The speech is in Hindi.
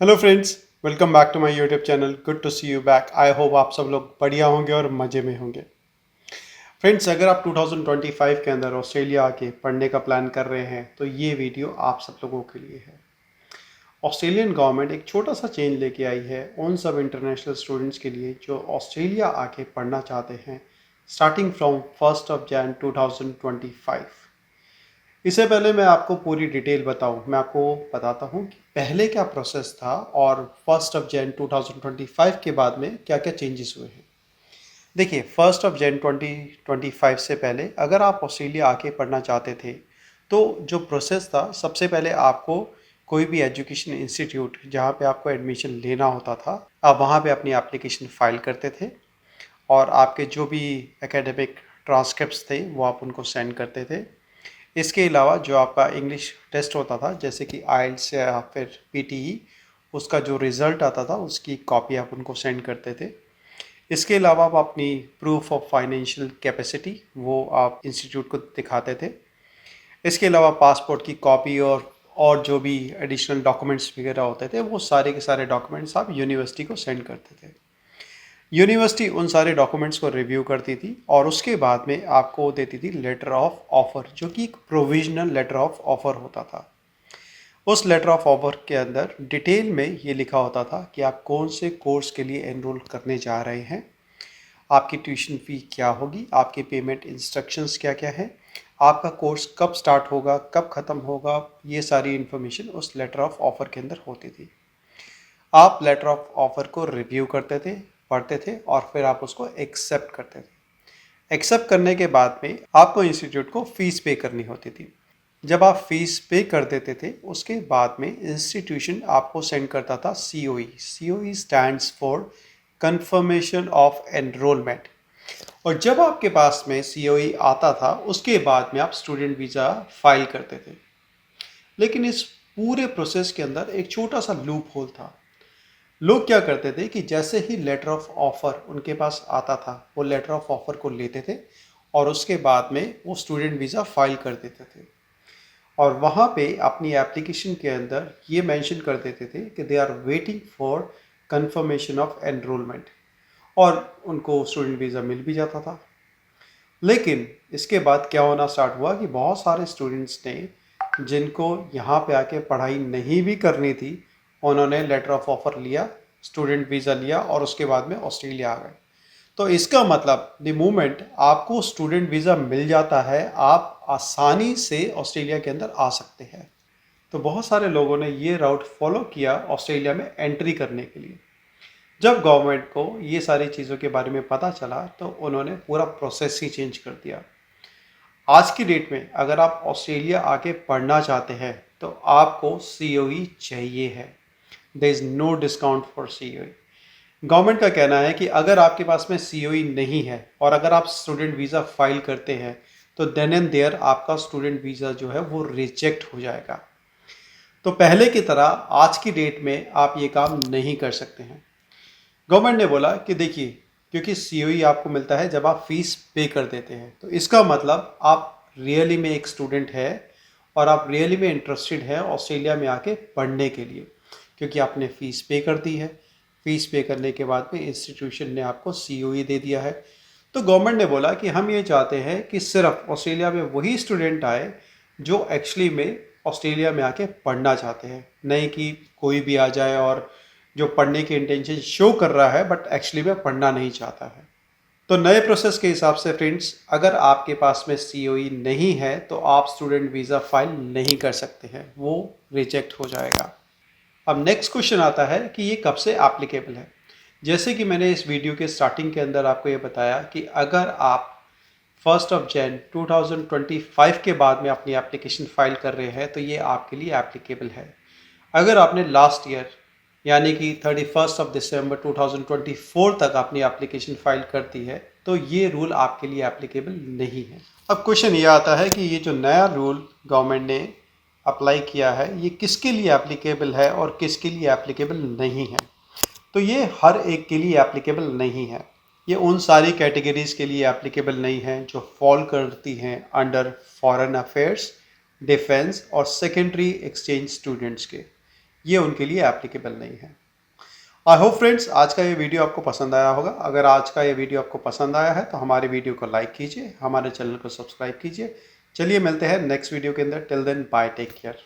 Hello friends, welcome back to my YouTube channel. Good to see you back. I hope आप सब लोग बढ़िया होंगे और मज़े में होंगे। फ्रेंड्स, अगर आप 2025 के अंदर ऑस्ट्रेलिया आके पढ़ने का प्लान कर रहे हैं तो ये वीडियो आप सब लोगों के लिए है। ऑस्ट्रेलियन गवर्नमेंट एक छोटा सा चेंज लेके आई है उन सब इंटरनेशनल स्टूडेंट्स के लिए जो ऑस्ट्रेलिया आके पढ़ना चाहते हैं स्टार्टिंग फ्रॉम 1 जनवरी 2025। इससे पहले मैं आपको पूरी डिटेल बताऊं, मैं आपको बताता हूं कि पहले क्या प्रोसेस था और 1 जनवरी 2025 के बाद में क्या क्या चेंजेस हुए हैं। देखिए, 1 जनवरी 2025 से पहले अगर आप ऑस्ट्रेलिया आके पढ़ना चाहते थे तो जो प्रोसेस था, सबसे पहले आपको कोई भी एजुकेशन इंस्टीट्यूट जहाँ पे आपको एडमिशन लेना होता था, आप वहाँ पे अपनी एप्लीकेशन फाइल करते थे और आपके जो भी एकेडमिक ट्रांसक्रिप्ट्स थे वो आप उनको सेंड करते थे। इसके अलावा जो आपका इंग्लिश टेस्ट होता था, जैसे कि आइल्स या फिर पीटीई, उसका जो रिज़ल्ट आता था उसकी कॉपी आप उनको सेंड करते थे। इसके अलावा आप अपनी प्रूफ ऑफ फाइनेंशियल कैपेसिटी वो आप इंस्टीट्यूट को दिखाते थे। इसके अलावा पासपोर्ट की कॉपी और जो भी एडिशनल डॉक्यूमेंट्स वगैरह होते थे वो सारे के सारे डॉक्यूमेंट्स आप यूनिवर्सिटी को सेंड करते थे। यूनिवर्सिटी उन सारे डॉक्यूमेंट्स को रिव्यू करती थी और उसके बाद में आपको देती थी लेटर ऑफ ऑफ़र, जो कि एक प्रोविजनल लेटर ऑफ ऑफ़र होता था। उस लेटर ऑफ ऑफ़र के अंदर डिटेल में ये लिखा होता था कि आप कौन से कोर्स के लिए एनरोल करने जा रहे हैं, आपकी ट्यूशन फ़ी क्या होगी, आपके पेमेंट इंस्ट्रक्शंस क्या क्या हैं, आपका कोर्स कब स्टार्ट होगा, कब ख़त्म होगा। ये सारी इन्फॉर्मेशन उस लेटर ऑफ ऑफ़र के अंदर होती थी। आप लेटर ऑफ ऑफ़र को रिव्यू करते थे, पढ़ते थे और फिर आप उसको एक्सेप्ट करते थे। एक्सेप्ट करने के बाद में आपको इंस्टीट्यूट को फ़ीस पे करनी होती थी। जब आप फीस पे कर देते थे उसके बाद में इंस्टीट्यूशन आपको सेंड करता था COE। COE stands for confirmation of enrollment. और जब आपके पास में COE आता था उसके बाद में आप स्टूडेंट वीज़ा फाइल करते थे। लेकिन इस पूरे प्रोसेस के अंदर एक छोटा सा लूप होल था। लोग क्या करते थे कि जैसे ही लेटर ऑफ ऑफ़र उनके पास आता था वो लेटर ऑफ ऑफ़र को लेते थे और उसके बाद में वो स्टूडेंट वीज़ा फाइल कर देते थे और वहाँ पे अपनी एप्लीकेशन के अंदर ये मेंशन कर देते थे कि they are waiting for confirmation of enrollment और उनको स्टूडेंट वीज़ा मिल भी जाता था। लेकिन इसके बाद क्या होना स्टार्ट हुआ कि बहुत सारे स्टूडेंट्स ने, जिनको यहाँ पे आके पढ़ाई नहीं भी करनी थी, उन्होंने लेटर ऑफ ऑफ़र लिया, स्टूडेंट वीज़ा लिया और उसके बाद में ऑस्ट्रेलिया आ गए। तो इसका मतलब द मोमेंट आपको स्टूडेंट वीज़ा मिल जाता है, आप आसानी से ऑस्ट्रेलिया के अंदर आ सकते हैं। तो बहुत सारे लोगों ने ये राउट फॉलो किया ऑस्ट्रेलिया में एंट्री करने के लिए। जब गवर्नमेंट को ये सारी चीज़ों के बारे में पता चला तो उन्होंने पूरा प्रोसेस ही चेंज कर दिया। आज की डेट में अगर आप ऑस्ट्रेलिया आके पढ़ना चाहते हैं तो आपको COE चाहिए है। There is no discount for COE। Government का कहना है कि अगर आपके पास में COE नहीं है और अगर आप स्टूडेंट वीज़ा फाइल करते हैं तो देन एंड देयर आपका स्टूडेंट वीज़ा जो है वो रिजेक्ट हो जाएगा। तो पहले की तरह आज की डेट में आप ये काम नहीं कर सकते हैं। गवर्नमेंट ने बोला कि देखिए, क्योंकि COE आपको मिलता है जब आप फीस पे कर देते हैं, तो इसका मतलब आप रियली में एक स्टूडेंट है और आप रियली में इंटरेस्टेड है ऑस्ट्रेलिया में आके पढ़ने के लिए, क्योंकि आपने फ़ीस पे कर दी है। फ़ीस पे करने के बाद में इंस्टीट्यूशन ने आपको COE दे दिया है। तो गवर्नमेंट ने बोला कि हम ये चाहते हैं कि सिर्फ ऑस्ट्रेलिया में वही स्टूडेंट आए जो एक्चुअली में ऑस्ट्रेलिया में आके पढ़ना चाहते हैं, नहीं कि कोई भी आ जाए और जो पढ़ने की इंटेंशन शो कर रहा है बट एक्चुअली में पढ़ना नहीं चाहता है। तो नए प्रोसेस के हिसाब से फ्रेंड्स, अगर आपके पास में COE नहीं है तो आप स्टूडेंट वीज़ा फाइल नहीं कर सकते हैं, वो रिजेक्ट हो जाएगा। अब नेक्स्ट क्वेश्चन आता है कि ये कब से एप्लीकेबल है। जैसे कि मैंने इस वीडियो के स्टार्टिंग के अंदर आपको ये बताया कि अगर आप 1 जनवरी 2025 के बाद में अपनी एप्लीकेशन फाइल कर रहे हैं तो ये आपके लिए एप्लीकेबल है। अगर आपने लास्ट ईयर यानी कि 31 दिसंबर 2024 तक अपनी एप्लीकेशन फाइल कर दी है तो ये रूल आपके लिए एप्लीकेबल नहीं है। अब क्वेश्चन ये आता है कि ये जो नया रूल गवर्नमेंट ने अप्लाई किया है ये किसके लिए एप्लीकेबल है और किसके लिए एप्लीकेबल नहीं है। तो ये हर एक के लिए एप्लीकेबल नहीं है। ये उन सारी कैटेगरीज के लिए एप्लीकेबल नहीं है जो फॉल करती हैं अंडर फॉरेन अफेयर्स, डिफेंस और सेकेंडरी एक्सचेंज स्टूडेंट्स के। ये उनके लिए एप्लीकेबल नहीं है। आई होप फ्रेंड्स आज का ये वीडियो आपको पसंद आया होगा। अगर आज का ये वीडियो आपको पसंद आया है तो हमारे वीडियो को लाइक कीजिए, हमारे चैनल को सब्सक्राइब कीजिए। चलिए मिलते हैं नेक्स्ट वीडियो के अंदर। Till then bye, take care.